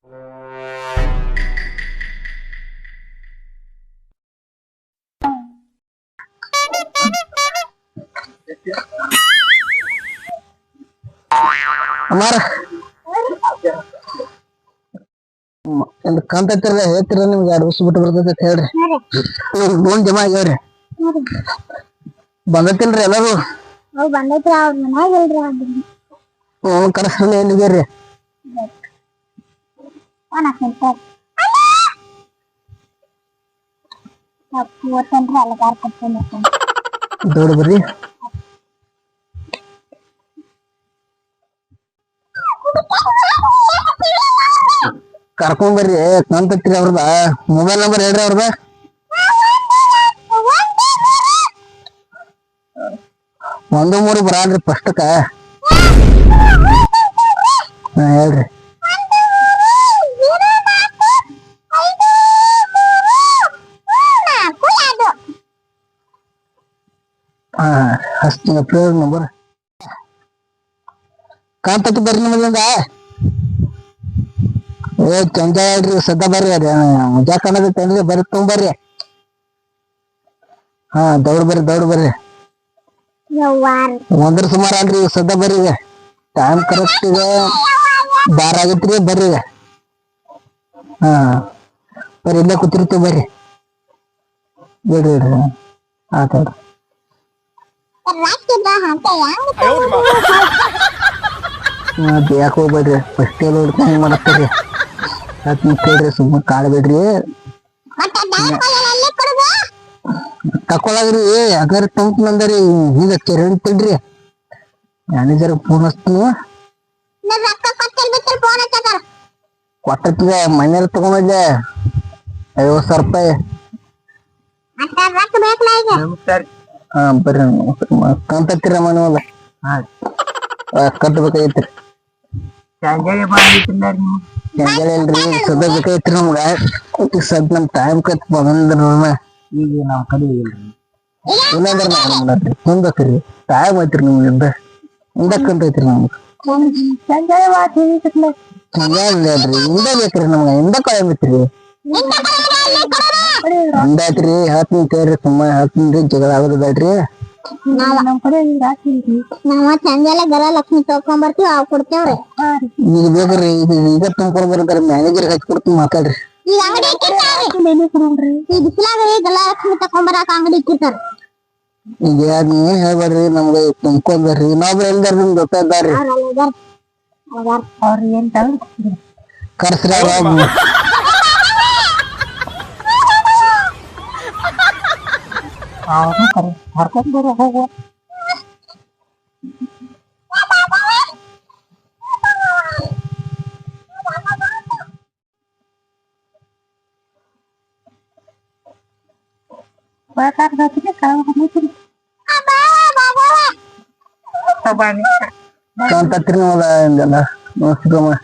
ಅಮ್ಮಾರ ಕಾಂತತ್ತಿರ ಹೇಳ್ತಿರ ನಿಮ್ಗೆ 2 ವರ್ಷ ಬಿಟ್ಟು ಬರ್ತೈತೆ ಅಂತ ಹೇಳ್ರಿ. ಲೋನ್ ಜಮಾ ಆಗ್ಯಾವ್ರಿ. ಬಂದತಿಲ್ರಿ ಎಲ್ಲರೂ? ಬಂದೈತ್ರಿ. ಅವ್ರ ಮನ್ಯಾಗ ಇಲ್ರಿ. ಕನಸಲ್ಲಿ ಎಲ್ಲಿಗ್ಯಾರಿ? ದೊಡ್ಡ ಬರ್ರಿ. ಕರ್ಕೊಂಡ್ ಬರ್ರಿ. ಕಾಂತತ್ತಿರಿ ಅವ್ರದ ಮೊಬೈಲ್ ನಂಬರ್ ಹೇಳ್ರಿ ಅವ್ರದ. 13 ಬರಲ್ರಿ ಫಸ್ಟ್ಕ. ಹೇಳ್ರಿ. ಹಸ್ತಿನ ಪ್ಲೇಯರ್ ನಂಬರ್ ಕಾಂತಕ್ಕೆ ಬರ್ರಿ. ನಿಮ್ಮದಿಂದ ಚಂದ ಹೇಳ್ರಿ. ಸದ್ದ ಬರ್ರಿ. ಅದ ಮಜಾ ಕಾಣದೈತೇನ್ರಿ? ಬರ್ರಿ ತೊಂಬರ್ರಿ. ದೌಡ್ ಬರ್ರಿ. ಒಂದ್ರ ಸುಮಾರು ಅಲ್ರಿ. ಸದ್ದ ಬರ್ರಿ. ಟೈಮ್ ಕರೆಕ್ಟ್ ಈಗ 12 ಆಗೈತ್ರಿ. ಬರ್ರಿ. ಬರ್ರಿ. ಇಲ್ಲೇ ಕೂತಿರ್ತೀವಿ. ಬರ್ರಿ. ಬಿಡ್ರಿ. ಆತಲ್ರಿ. ಯಾಕೆ ಹೋಗ್ಬೇಡ್ರಿ. ಫಸ್ಟ್ ಹೆಂಗ್ ಮಾಡತ್ತೀರಿ? ಕೇಳ್ರಿ. ಸುಮ್ಮನೆ ಕಾಡ್ಬೇಡ್ರಿ. ತಕೊಳಗ್ರಿ. ಯಾಕಂದ್ರೆ ತಂಪ್ ನಂದರಿ. ಈಗ ಚರಂಡಿ ತಿಳ್ರಿ. Manager phone ಹಚ್ತೀನಿ. ಕೊಟ್ಟಿಗೆ ಮನೇಲಿ ತಗೊಂಡಿದ್ದೆ 50,000 ರೂಪಾಯಿ. ಬರ್ರಿ. ಕಾಂತತ್ತಿರ ಮನವಲ್ಲ ಕಟ್ಬೇಕಾಗೈತ್ರಿ. ಚಂಜಾಳಿ ಇಲ್ರಿ. ಸದ್ದ ಬೇಕಾಗೈತ್ರಿ ನಮ್ಗ. ಸದ್ ನಮ್ ಟೈಮ್ ಕತ್ ಬಂದ್ರ ಈಗ ನಾವ್ ಕಡೆ ಇಲ್ರಿ. ಇನ್ನಂದ್ರ ನಾವ್ ಮಾಡತ್ರಿ ಮುಂದಕ್ರಿ. ಟೈಮ್ ಐತ್ರಿ ನಿಮ್ಗಿಂದ ಹಿಂದಕ್ಕಂತೈತ್ರಿ ನಮ್ಗ. ಚಂಜಾಳಿ ಅಲ್ರಿ. ಹಿಂದ ಬೇಕ್ರಿ ನಮ್ಗ. ಹಿಂದ ಕಳೆಯತ್ರಿ. ಹಿಂದಾಯ್ತ್ರಿ. ಹೇಳ್ತೀನಿ ಕೇಳ್ರಿ. ಸುಮ್ಮನೆ ಹೇಳ್ತೀನಿ. ಜಗಳ ಆಗೋದು ಬೇಡ್ರಿ. ಗೃಹಲಕ್ಷ್ಮಿ ತಕೊಂಡ್ಬರ್ತೀವಿ. ಅವ್ ಕೊಡ್ತೇವ್ರಿ. ಈಗ ಬೇಕ್ರಿ. ಈಗ ತುಂಬ್ಕೊಂಡ್ ಬರ್ತಾರೆ. ಮ್ಯಾನೇಜರ್ ಹಚ್ಚಿ ಕೊಡ್ತೀನಿ. ಮಾತಾಡ್ರಿ. ಈಗ ಅಂಗಡಿ ಈ ಬಿಸಿಲಾಗ್ರಿ ಗೃಹಲಕ್ಷ್ಮಿ ತಕೊಂಡ್ಬರಕ್ ಅಂಗಡಿ ಇಕ್ಕಿರ್ತಾರ. ಈಗ ನೀವ್ ಹೇಳ್ಬೇಡ್ರಿ. ನಮ್ಗೆ ತುಂಬ್ಕೊಂಡ್ ಬರ್ರಿ. ಇನ್ನೊಬ್ರು ಎಲ್ದಾರ ನಿಮ್ ಗೊತ್ತಾರ್ರಿ. ಅವ್ರ ಏನ್ ಕರ್ಸ್ರಿ. ಹರ್ಕೊಂಡ್ ಬರ ಹೋಗುವ. ಕಾಂತತ್ತಿರಿ ನಮ್ಮದ ಹಿಂಗೆಲ್ಲ ನಮಸ್ಕಾರ.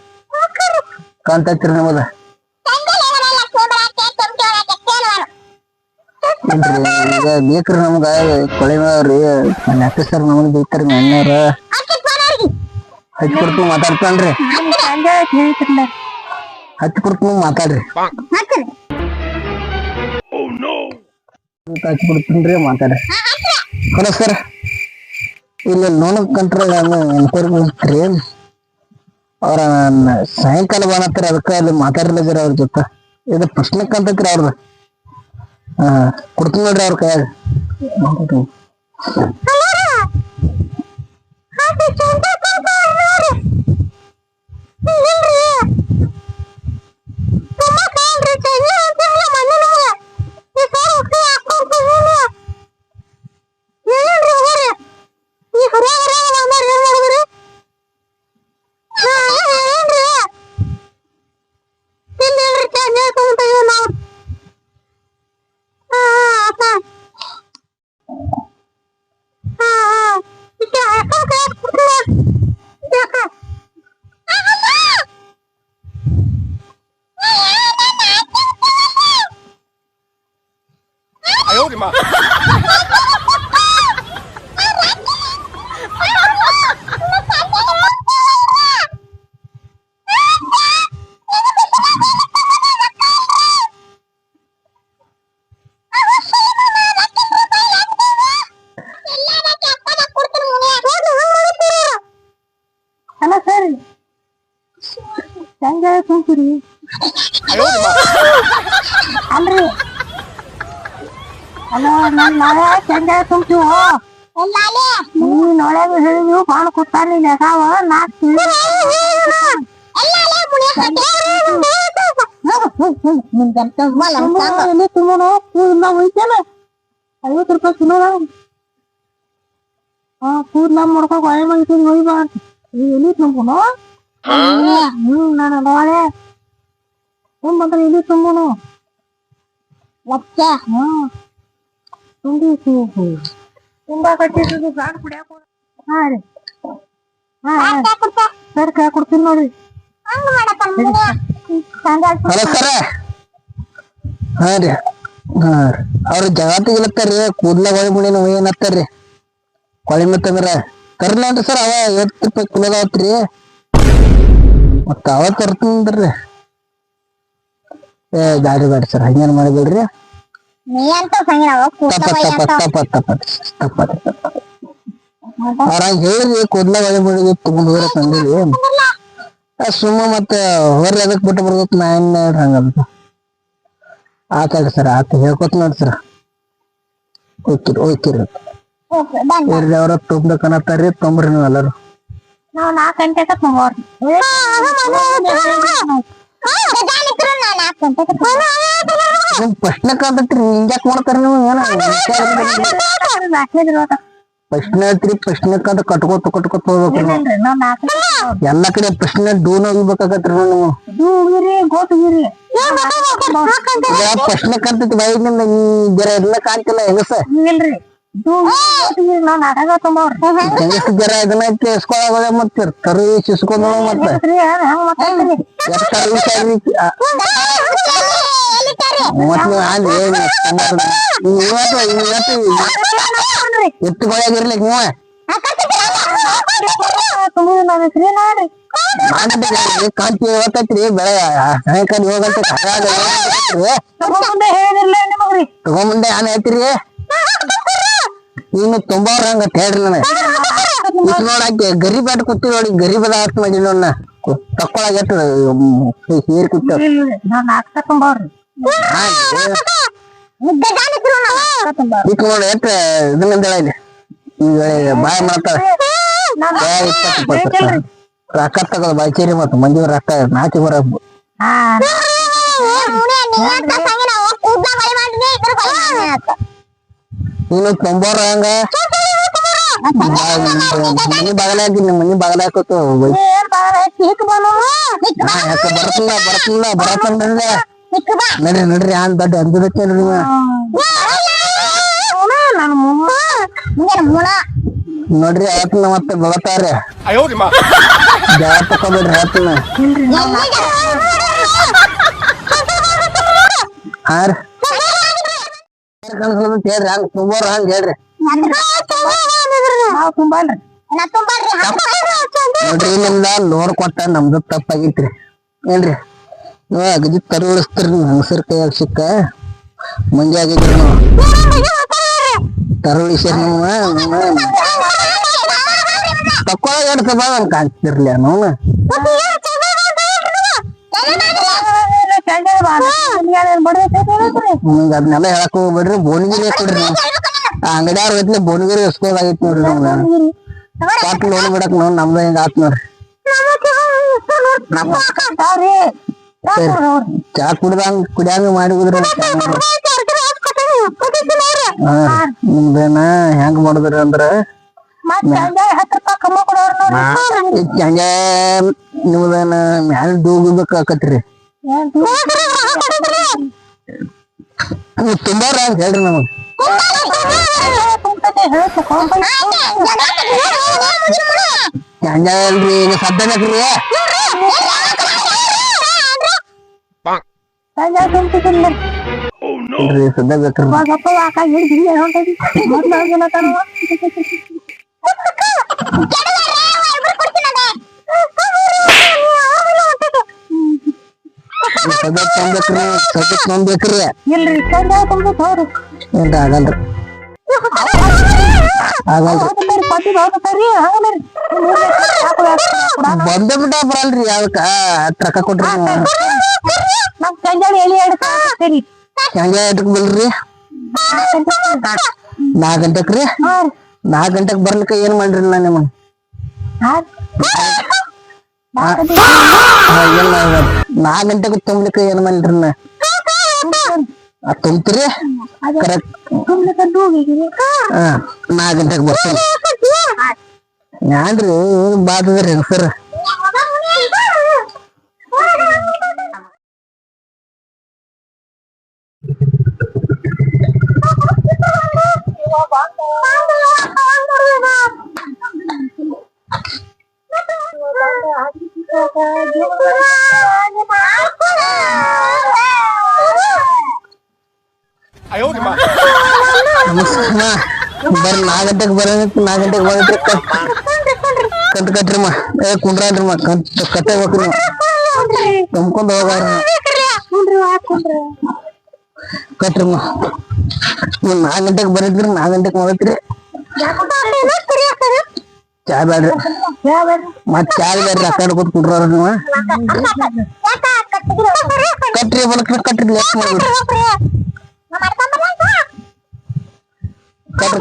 ಕಾಂತತ್ತಿರಿ ನಮ್ಮದ ಈಗ ಬೇಕ್ರಿ ನಮ್ಗ. ಕೊಳೆವ್ರಿ ಸರ್ ನಮಗ್ ಬೇಕ್ರಿ. ಎಣ್ಣೆವ್ರ ಹಚ್ಚಿ ಕೊಡ್ತೀನಿ. ಮಾತಾಡ್ತಾನ್ರಿ. ಹಚ್ಚಿ ಕೊಡ್ತೀನಿ. ಮಾತಾಡ್ರಿ. ಹಚ್ಚಿ ಕೊಡ್ತೀನ್ರಿ. ಮಾತಾಡ್ರಿ. Hello sir. ಇಲ್ಲಿ ಲೋನ್ ಕಂಟ್ರೋಲ್ ಎನ್ಕ್ವೈರಿ ಮಾಡ್ತೀರಿ. ಅವ್ರ ಸಾಯಂಕಾಲ ಬಂದತ್ತರ. ಅದಕ್ಕ ಅಲ್ಲಿ ಮಾತಾಡ್ಲಿದ್ದೀರ ಅವ್ರ ಜೊತೆ. ಇದು ಪ್ರಶ್ನಕ್ಕೆ ಅಂತೈತ್ರಿ ಅವ್ರದ್ದು. ಕೊಡ್ತೀನಿ ನೋಡ್ರಿ ಅವ್ರ ಕೈಯಾಗ. ಹೆಂಗ ತುಂಬ್ತೀರಿ ಅಲ್ರಿ ಅಲ್ಲ ನನ್ ನಾಳೆ ಹೆಂಗ ತುಂಬ್ತೀವ ನೀನೊಳಗ ಹೇಳಿದ್ವು ಬಾಳ ಕೂತಾನ ಲೆಗಾವ ನಾಲ್ಕು ತುಂಬನು ಕೂದಲ ಹೋಯ್ತೇನ 50 ರೂಪಾಯಿ ಕಿಲೋ ಕೂದಲ ಮಾಡ್ಕೊ ಹೊಳೆ ಮೈತೀನಿ ಹೋಯ್ಬಾ ಎಲ್ಲಿ ತುಂಬನು ನಾನು ನೋಳೆ ತುಂಬಂದ್ರೆ ಇಲ್ಲಿ ತುಂಬನು ತುಂಬಿ ತುಂಬಾ ಕಟ್ಟಿದ್ದು ಗಾಡ್ ಕುಡಿಯಾಕ ಹಾ ರೀ ಸರ್ ಕೈ ಕೊಡ್ತೀನಿ ನೋಡ್ರಿ ಹಲೋ ಸರ ಹಾ ರೀ ಅವ್ರ ಜಗತ್ತಿಗಿಲತ್ತಾರ್ರಿ ಕೂದ್ಲ ಹೊಳಿ ಮುಡಿ ನೋವು ಏನತ್ತಾರ್ರಿ ಕೊಳಿ ಮತ್ತಂದ್ರ ತರ್ಲೇನ್ರಿ ಸರ್ ಅವ 50 ರೂಪಾಯಿ ಕಿಲೋ ಅವತ್ರಿ ಮತ್ತ ಅವ ತರ್ತಂದ್ರಿ ಗಾಡಿ ಬೇಡ ಸರ್ ಹಂಗೇನ್ ಮಾಡಿಬಿಡ್ರಿ ಅವ್ರ ಹೇಳಿದ್ರಿ ಕೂದ್ಲ ಹೊಳಿ ಮುಡಿಗೆ ತಗೊಂಡ್ ಹೋಗ್ರ ತಂದಿರಿ ಸುಮ್ಮ ಮತ್ತ ಹೊರ್ರಿ ಅದಕ್ ಬಿಟ್ಟು ಬರ್ಬೇಕು ನಾ ಏನ್ ಹಂಗಂತ ಆತಾಡ್ರಿ ಸರ್ ಆತ ಹೇಳ್ಕೊತ ನೋಡ್ರಿ ಸರ್ ಓಯ್ಕಿರಿ ಅವ್ರ ತುಂಬ್ಬೇಕನ್ನತ್ತಾರ್ರಿ ತೊಂಬ್ರಿ ನೀವು ಎಲ್ಲಾರು ನಾವ್ 4 ಗಂಟೆಗೆ ತುಂಬೋರ್ರಿ ನಿಮ್ ಪ್ರಶ್ನೆ ಕಾಂತತ್ರಿ ಹಿಂಗ್ಯಾಕ್ ಮಾಡ್ತಾರ ನೀವು ಏನ ಪ್ರಶ್ನೆ ಐತ್ರಿ ಪ್ರಶ್ನೆ ಕಾಂತ ಕಟ್ಕೋತ ಹೋಗ್ಬೇಕ್ರಿ ಎಲ್ಲಾ ಕಡೆ ಪ್ರಶ್ನೆ ಡೂನ್ ಹೋಗ್ಬೇಕಾಗತ್ರಿ ನೀವು ಪ್ರಶ್ನೆ ಕಾಂತೈತಿ ಬೈದಿಂದ ಜರ ಎಲ್ಲ ಕಾಣ್ತಿಲ್ಲ ಹೆಂಗಸ ಹೆಂಗಸ ಜರ ಇದನ್ನ ಕೇಳಿಸ್ಕೊಳಗ ಮತ್ತೆ ತರು ಸಿಸ್ಕೊಂಡ್ ಮತ್ತೆ ಎತ್ತುಗಳಾಗಿರ್ಲಿ ನೀವ ಕಾಂತಿ ಹೇಳ್ತೈತ್ರಿ ಬೆಳೆ ಸಾಯಂಕಾಲ 7 ಗಂಟೆ ತಗೊಂಬಂದೆ ಏನ್ ಹೇಳ್ತೀರಿ ಇನ್ನು ತುಂಬಾವ್ರ ಹಂಗ ಹೇಳ್ರಿ ನನಗೆ ನೋಡಾಕಿ ಗರೀಬ್ ಆಟ ಕೂತಿ ನೋಡಿ ಗರೀಬ್ ಅದ ಅಷ್ಟು ಮಾಡಿ ನೋಡ ತಕ್ಕೊಳಗ ಎಷ್ಟು ಸೇರಿ ಕೂತ ಇಕ್ ನೋಡಿ ಎಷ್ಟು ಇದನ್ನ ಹೇಳಿ ಈಗ ಬಾಯ್ ಮಾಡ್ತಾರ 20 ರೊಕ್ಕ ತಗೋದು ಬಾಯ್ಕೇರಿ ಮತ್ತ ಮಂದಿ ರೊಕ್ಕ ನಾಚಿ ಬರ ನೀನು ತೊಂಬೋರ ಹಂಗ ಮನಿ ಬಾಗಲ ಹಾಕಿನಿ ಮನಿ ಬಾಗಲ ಹಾಕೋತ ಬರತ್ತಂದ್ರೆ ನಡ್ರಿ ಆನ್ ದೊಡ್ಡ ಅಂಜದಕ್ಕೆ ನೋಡ್ರಿ ಆತನ ಮತ್ತೆ ಬಗತಾರ್ರಿ ಜಗ ತಕೋಬೇಡ್ರಿ ಆತನ ಹಾ ರೀ ಹೇಳ್ರಿ ಹಂಗ ತುಂಬೋರ ಹಂಗ ಹೇಳ್ರಿ ನೋಡ್ರಿ ನಿಮ್ದ ಲೋನ್ ಕೊಟ್ಟ ನಮ್ದು ತಪ್ಪಾಗಿತ್ರಿ ಏನ್ರಿ ನೀವ ಅಗದಿ ತರುಳಿಸ್ತೀರಿ ಹಂಗಸರ್ ಕೈಯಾಗ ಸಿಕ್ಕ ಮಂದಿ ಆಗಿದ್ರಿ ನಾವು ತರುಳಿಸ್ಯಾರ ನೀವು ತಕ್ಕೊಳಗ ಎರಡು ಸಭಾ ನಮ್ ಕಾಣ್ತಿರ್ಲಿ ನಾವು ಅದನ್ನೆಲ್ಲ ಹೇಳಕ್ ಹೋಗ್ಬೇಡ್ರಿ ಬೋನ್ಗಿರಿ ಕೊಡ್ರಿ ನೀವು ಅಂಗಡಿಯಾರ ಹೊತ್ಲಿ ಬೋನ್ಗಿರಿ ಎಸ್ಕೋದಾಗಿತ್ತು ನೋಡ್ರಿ ನಮ್ಗೆ ಪಾಟ್ ಲೋನ್ ಬಿಡಕ್ ನೋಡ್ ನಮ್ದ ಹಿಂಗ ಆತ್ ನೋಡ್ರಿ ಚಾ ಕುಡಿಯಂಗ ಮಾಡಿದ್ರಿ ನಿಮ್ದೇನ ಹೆಂಗ್ ಮಾಡುದ್ರಿ ಅಂದ್ರ ನಿಮ್ದೇನ ಮ್ಯಾಲ ದೂಗಬೇಕಾಕತ್ರಿ ತುಂಬಾ ಹೇಳ್ರಿ ನಮಗ್ ಹೆಂಗಲ್ರಿ ಈಗ ಸದ್ದ ಬೇಕ್ರಿ ಸದ್ದ ಬೇಕ್ರಿ ಇಲ್ರಿ ಏನ್ರಿ ಆಗಲ್ರಿ ಆಗಲ್ರಿ ಬಂದ ಬಿಟ್ಟ ಬರಲ್ರಿ ಅದಕ್ಕ ರೊಕ್ಕ ಕೊಟ್ರಿ ನಮ್ ಸಂಜೆ ಎಲ್ಲಿ ಹೇಳ್ತೀನಿ ಹೆಂಗ ಎಟಕ್ ಬಲ್ರಿ 4 ಗಂಟೆಕ್ರಿ 4 ಗಂಟೆಕ್ ಬರ್ಲಿಕ್ಕ ಏನ್ ಮಾಡ್ರಿ ನಾ ನಿಮ್ 4 ಗಂಟೆಗೆ ತುಂಬ್ಲಿಕ್ಕ ಏನ್ ಮಾಡ್ರಿ ನಾ ತುಂಬ್ತೀರಿ ಕರೆಕ್ಟ್ 4 ಗಂಟೆಗೆ ಬರ್ತೀನಿ ಯಾನ್ರಿ ಬಾದ್ರಿ ಸರ್ ಬರ್ರಿ 4 ಗಂಟೆಗೆ ಬರೋದಕ್ಕೆ 4 ಗಂಟೆಗೆ ಬಂದಿದ್ರೆ ಕಂತ್ ಕಟ್ರಿಮ್ಮ ಕುಂಡ್ರಲ್ರಿಮ್ಮ ಕಟ್ಟೆ ಹೋಗ್ರಿ ತುಂಬ್ಕೊಂಡ್ ಹೋಗ್ರಿ ಕಟ್ರಿಮ್ಮ 4 ಗಂಟೆಗೆ ಬರಿದ್ರಿ 4 ಗಂಟೆಗೆ ಮಾಡತ್ರಿ ಚಾ ಬ್ಯಾಡ್ರಿ ಮತ್ ಚಾ ಬ್ಯಾಡ್ರಿ ಆ ಕಡೆ ಕೂತ್ ಕುಂಡ್ರ ನೀವು ಕಟ್ರಿ ಬಲಕ್ ಕಟ್ರಿ ಲೆಫ್ಟ್ ಮಾಡ್ಬಿಡ್ರಿ ಕಟ್ರಿ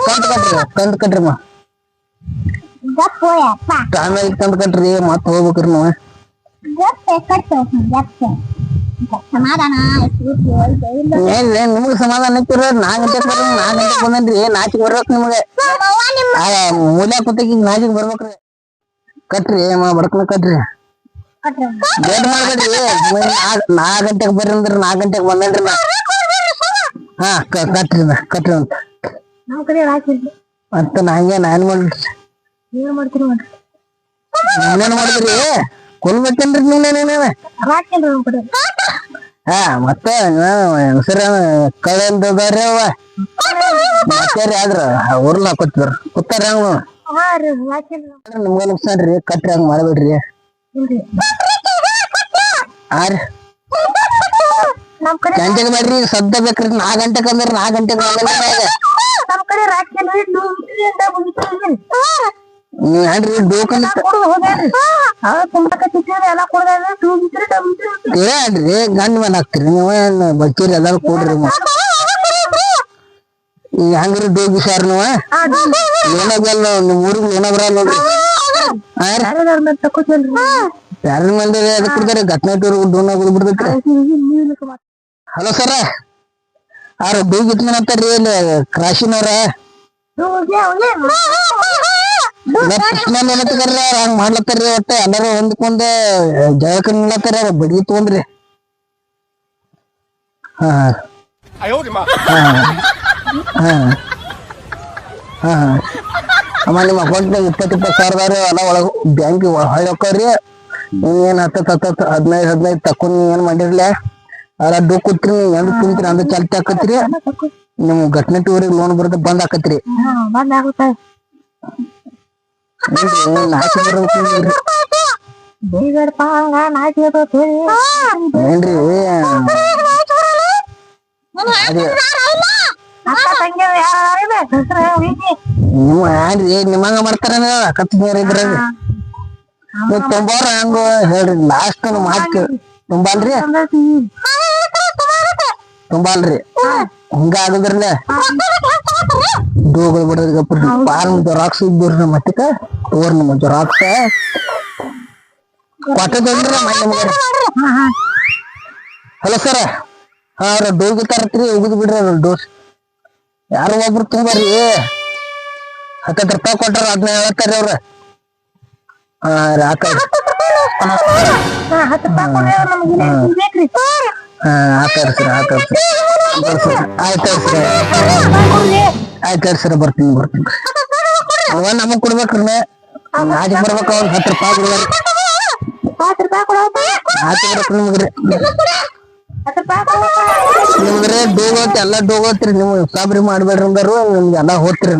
ಕಂತ್ ಕಟ್ರಿಮ್ಮ ಆಮೇಲೆ ಕಂತ್ ಕಟ್ರಿ ಮತ್ ಹೋಗ್ಬೇಕ್ರಿ ನೀವು ನಿಮ್ಗೆ ಸಮಾಧಾನ ಐತಿರ 4 ಗಂಟೆಗೆ ಬರ್ರಿ 4 ಗಂಟೆಗೆ ಬಂದನ್ರಿ ನಾಚಿಕ್ ಬರ್ಬೇಕು ನಿಮ್ಗೆ ಮೂಲ್ಯ ಕುತ್ತಿಗೆ ನಾಚಿಕ್ ಬರ್ಬೇಕ್ರಿ ಕಟ್ರಿ ಬಡ್ಕನ ಕಟ್ರಿ ಲೇಟ್ ಮಾಡ್ಬೇಡ್ರಿ 4 ಗಂಟೆಗೆ ಬರ್ರಿ ಅಂದ್ರ 4 ಗಂಟೆಗೆ ಬಂದನ್ರಿ ನಾ ಹಾ ಕಟ್ರಿ ಅಂತ ಮತ್ತ ನಂಗೆ ನಾನ್ ಮಾಡ್ರಿ ನೀನೇನ್ ಮಾಡಿದ್ರಿ ಕೊಲ್ಬೇಕೇನ್ರಿ ನೀನೇನೇನ ಹಾ ಮತ್ತೆ ಹೆಸರ ಕಳೆಲ್ದವ್ರಿ ಅವ ಮತ್ತೆ ಆದ್ರ ಊರ್ಲ ಹಾಕೋತಿದ್ರ ಕೂತಾರ ನಿಮ್ಗ ನುಕ್ಸಾನ್ರಿ ಕಟ್ರಿ ಹಂಗ ಮಾಡ್ಬೇಡ್ರಿ ಗಂಟೆಗೆ ಮಾಡ್ರಿ ಸದ್ದ ಬೇಕ್ರಿ 4 ಗಂಟೆಗೆ ಅಂದ್ರ 4 ಗಂಟೆಗೆ ನೀವ್ ಏನ್ರಿ ಡೋಕನ್ ಏನ್ರಿ ಗಂಡ್ ಮನ್ ಹಾಕ್ತಿರಿ ನೀವ್ ಏನ್ ಬಚ್ಚೀರಿ ಎಲ್ಲಾರು ಕೂಡ್ರಿ ಈಗ ಹೆಂಗ್ರಿ ಡೋಗಿ ಸಾರ್ ನೀವ ಏನಲ್ಲ ನಿಮ್ ಊರಿಗೆ ಏನೋ ಬರಲ್ಲ ನೋಡ್ರಿ ಯಾರ ಮಂದಿ ಅದಕ್ಕೆ ಬಿಡ್ತಾರೆ ಗಟ್ನಟೂರ್ ಡೋನ್ ಬಿಡ್ತೈತ್ರಿ ಹಲೋ ಸರ ಅವ್ರ ಡೋಗಿ ಇಟ್ಕೊಂತಾರ್ರಿ ಇಲ್ಲಿ ಕ್ರಾಶಿನವ್ರ ಹಂಗ ಮಾಡ್ಲತ್ತಾರ್ರಿ ಒಟ್ಟ ಎಲ್ಲಾರು ಹೊಂದ್ಕೊಂಡ್ ಜಳಕ ನಿಲ್ಲತ್ತಾರ ಬಡ್ಗಿ ತಗೊಂಡ್ರಿ ಹಾ ಅಮ್ಮ ನಿಮ್ಮ ಅಕೌಂಟ್ನಾಗ 20 ಸಾವಿರ ಎಲ್ಲ ಒಳಗ ಬ್ಯಾಂಕ್ ಹೊಳ್ಳಿ ಹೋಗ್ರಿ ನೀವೇನ್ 10-15 ತಕೊಂಡ್ ನೀವ್ ಏನ್ ಮಾಡಿರ್ಲ ಅದ್ರ ಡೂ ಕೂತ್ರಿ ನೀವ್ ಹೆಂಗ್ ತಿಂತೀರಿ ಅಂದ್ರ ಚಲ್ತಿ ಹಾಕತ್ರಿ ನಿಮ್ ಘಟನೆ ಟೂರಿಗೆ ಲೋನ್ ಬರೋದ್ ಬಂದ್ ಆಕತ್ರಿ ಏನ್ರಿ ನಿಮ್ಮ ಏನ್ರಿ ನಿಮ್ಮಂಗ ಮಾಡ್ತಾರ ಕತ್ತಿನವ್ರ ಇದ್ರ ನೀವ್ ತುಂಬಾರ ಹಂಗ ಹೇಳ್ರಿ ಲಾಸ್ಟ್ ಮಾತ್ ತುಂಬಲ್ರಿ ಹಿಂಗ ಆಗುದ್ರಲ್ಲ ಡೋಗಳು ಬಿಡೋದಪ್ಪ ಫಾರ್ಮ್ ಜೊರಾಕ್ಸ್ ಇದ್ದವ್ರಿ ನಮ್ಮ ಮಟ್ಟಕ್ಕ ತೋರ್ ನಿಮ್ಮ ಜೊರಾಕ್ಸ್ ಕೊಟ್ಟದ್ರಿ ಹಲೋ ಸರ ಅವ್ರ ಡೋಗಿ ತರತ್ರಿ ಉಗಿದ್ ಬಿಡ್ರಿ ಅವ್ರ ಡೋಸ್ ಯಾರು ಒಬ್ರು ತುಂಬಾರಿ 10 ರೂಪಾಯಿ ಕೊಟ್ರ ಅದನ್ನ ಹೇಳ್ತಾರಿ ಅವ್ರ ಆಯ್ತು ಸರ ಬರ್ತೀನಿ ಅವ ನಮಗ್ ಕೊಡ್ಬೇಕ್ರಿ ನಾಚಿಕ್ ಬರ್ಬೇಕ ಅವ್ರ 10 ರೂಪಾಯಿ ನಿಮ್ಗ್ರಿ ನಿಮ್ಗ್ರೆ ಡೋಗೋತ್ ಎಲ್ಲಾ ಡೋಗೋತ್ರಿ ನೀವು ಸಾಬ್ರಿ ಮಾಡ್ಬೇಡ್ರಿ ಅಂದರು ನಿಮ್ಗೆ ಎಲ್ಲಾ ಹೋತ್ರಿ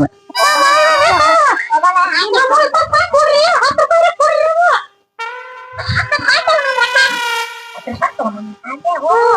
Oh,